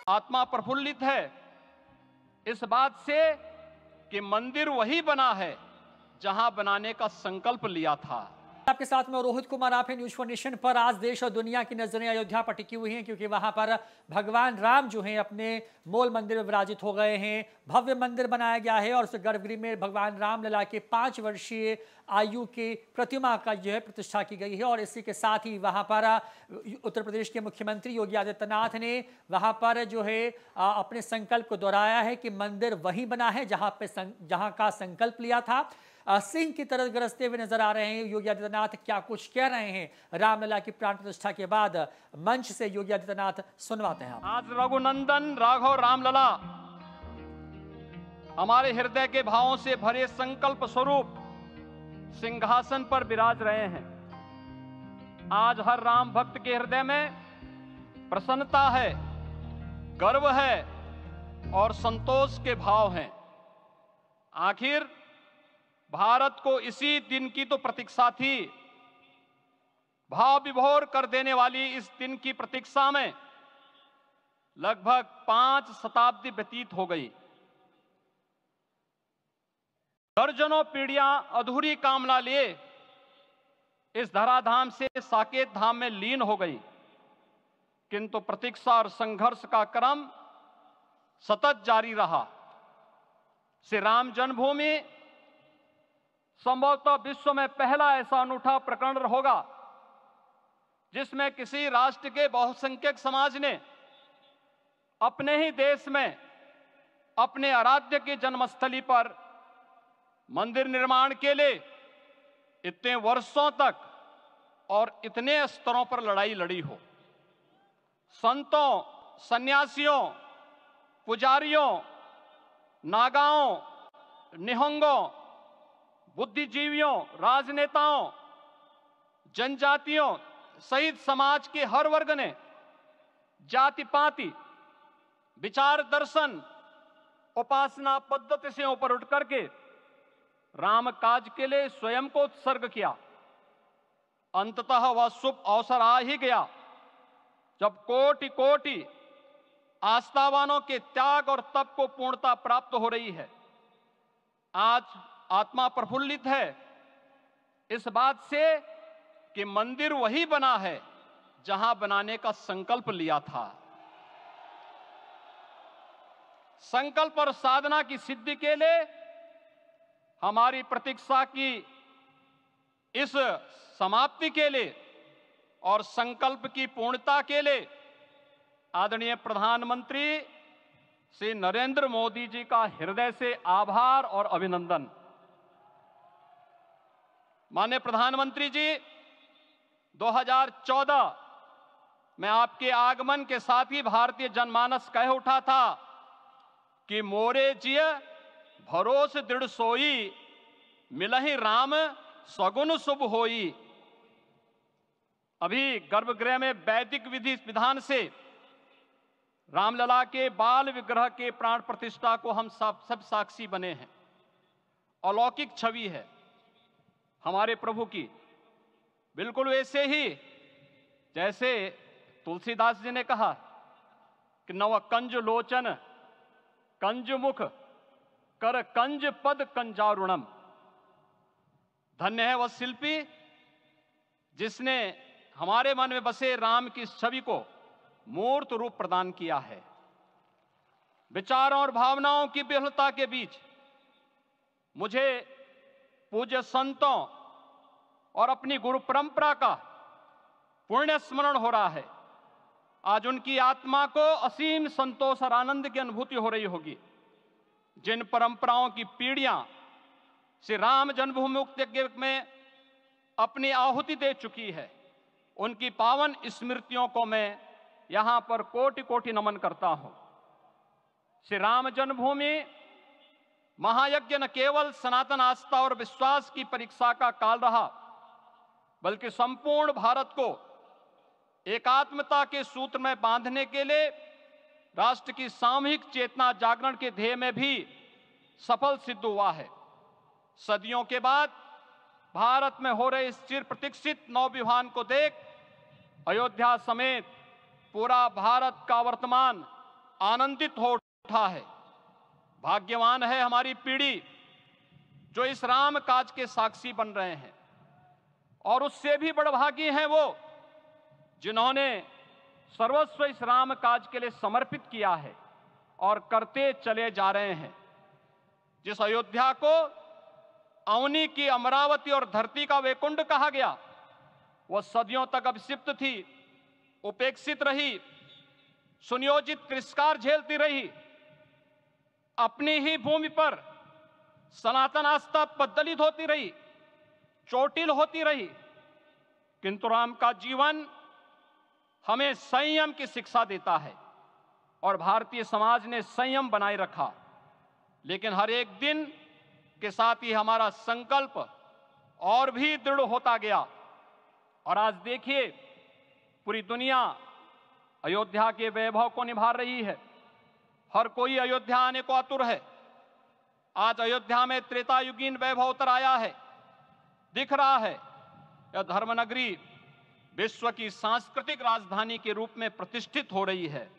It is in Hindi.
आत्मा प्रफुल्लित है इस बात से कि मंदिर वही बना है जहां बनाने का संकल्प लिया था। आपके साथ में रोहित कुमार, आप हैं न्यूज़ फॉर नेशन पर। आज देश और दुनिया की नजरें अयोध्या पर टिकी हुई हैं क्योंकि वहां पर भगवान राम जो हैं अपने मूल मंदिर में विराजित हो गए हैं। भव्य मंदिर बनाया गया है और उस गर्भगृह में भगवान रामलला के 5 वर्षीय आयु की प्रतिमा का जो है प्रतिष्ठा की गई है। और इसी के साथ ही वहां पर उत्तर प्रदेश के मुख्यमंत्री योगी आदित्यनाथ ने वहां पर जो है अपने संकल्प को दोहराया है कि मंदिर वही बना है जहां का संकल्प लिया था। सिंह की तरह गरजते हुए नजर आ रहे हैं योगी आदित्यनाथ। क्या कुछ कह रहे हैं रामलला की प्राण प्रतिष्ठा के बाद, मंच से योगी आदित्यनाथ सुनवाते हैं। आज रघुनंदन राघव रामलला हमारे हृदय के भावों से भरे संकल्प स्वरूप सिंहासन पर विराज रहे हैं। आज हर राम भक्त के हृदय में प्रसन्नता है, गर्व है और संतोष के भाव हैं। आखिर भारत को इसी दिन की तो प्रतीक्षा थी। भाव विभोर कर देने वाली इस दिन की प्रतीक्षा में लगभग 5 शताब्दी व्यतीत हो गई। दर्जनों पीढ़ियां अधूरी कामना लिए इस धराधाम से साकेत धाम में लीन हो गई, किंतु प्रतीक्षा और संघर्ष का क्रम सतत जारी रहा। श्री राम जन्मभूमि संभवतः विश्व में पहला ऐसा अनूठा प्रकरण होगा जिसमें किसी राष्ट्र के बहुसंख्यक समाज ने अपने ही देश में अपने आराध्य की जन्मस्थली पर मंदिर निर्माण के लिए इतने वर्षों तक और इतने स्तरों पर लड़ाई लड़ी हो। संतों, सन्यासियों, पुजारियों, नागाओं, निहंगों, बुद्धिजीवियों, राजनेताओं, जनजातियों सहित समाज के हर वर्ग ने जाति पाति, विचार दर्शन, उपासना पद्धति से ऊपर उठ करके राम काज के लिए स्वयं को उत्सर्ग किया। अंततः वह शुभ अवसर आ ही गया जब कोटि कोटि आस्थावानों के त्याग और तप को पूर्णता प्राप्त हो रही है। आज आत्मा प्रफुल्लित है इस बात से कि मंदिर वही बना है जहां बनाने का संकल्प लिया था। संकल्प और साधना की सिद्धि के लिए हमारी प्रतीक्षा की इस समाप्ति के लिए और संकल्प की पूर्णता के लिए आदरणीय प्रधानमंत्री श्री नरेंद्र मोदी जी का हृदय से आभार और अभिनंदन। माननीय प्रधानमंत्री जी, 2014 में आपके आगमन के साथ ही भारतीय जनमानस कह उठा था कि मोरे जिय भरोस दृढ़ सोई, मिलहि राम सगुन शुभ होई। अभी गर्भगृह में वैदिक विधि विधान से रामलला के बाल विग्रह के प्राण प्रतिष्ठा को हम सब साक्षी बने हैं। अलौकिक छवि है हमारे प्रभु की, बिल्कुल वैसे ही जैसे तुलसीदास जी ने कहा कि नव कंज लोचन कंज मुख कर कंज पद कंजारुणम। धन्य है वह शिल्पी जिसने हमारे मन में बसे राम की छवि को मूर्त रूप प्रदान किया है। विचारों और भावनाओं की विहलता के बीच मुझे पूज्य संतों और अपनी गुरु परंपरा का पुण्य स्मरण हो रहा है। आज उनकी आत्मा को असीम संतोष और आनंद की अनुभूति हो रही होगी। जिन परंपराओं की पीढ़ियां श्री राम जन्मभूमि यज्ञ में अपनी आहुति दे चुकी है, उनकी पावन स्मृतियों को मैं यहां पर कोटि कोटि नमन करता हूं। श्री राम जन्मभूमि महायज्ञ न केवल सनातन आस्था और विश्वास की परीक्षा का काल रहा, बल्कि संपूर्ण भारत को एकात्मता के सूत्र में बांधने के लिए राष्ट्र की सामूहिक चेतना जागरण के ध्येय में भी सफल सिद्ध हुआ है। सदियों के बाद भारत में हो रहे इस चिर प्रतीक्षित नवविवाह को देख अयोध्या समेत पूरा भारत का वर्तमान आनंदित हो उठा है। भाग्यवान है हमारी पीढ़ी जो इस राम काज के साक्षी बन रहे हैं, और उससे भी बड़भागी हैं वो जिन्होंने सर्वस्व इस राम काज के लिए समर्पित किया है और करते चले जा रहे हैं। जिस अयोध्या को अवनी की अमरावती और धरती का वैकुंठ कहा गया, वह सदियों तक अभिषिप्त थी, उपेक्षित रही, सुनियोजित तिरस्कार झेलती रही। अपनी ही भूमि पर सनातन आस्था पद्दलित होती रही, चोटिल होती रही, किंतु राम का जीवन हमें संयम की शिक्षा देता है और भारतीय समाज ने संयम बनाए रखा। लेकिन हर एक दिन के साथ ही हमारा संकल्प और भी दृढ़ होता गया, और आज देखिए पूरी दुनिया अयोध्या के वैभव को निभा रही है। हर कोई अयोध्या आने को आतुर है। आज अयोध्या में त्रेतायुगीन वैभव उतर आया है। दिख रहा है यह धर्मनगरी विश्व की सांस्कृतिक राजधानी के रूप में प्रतिष्ठित हो रही है।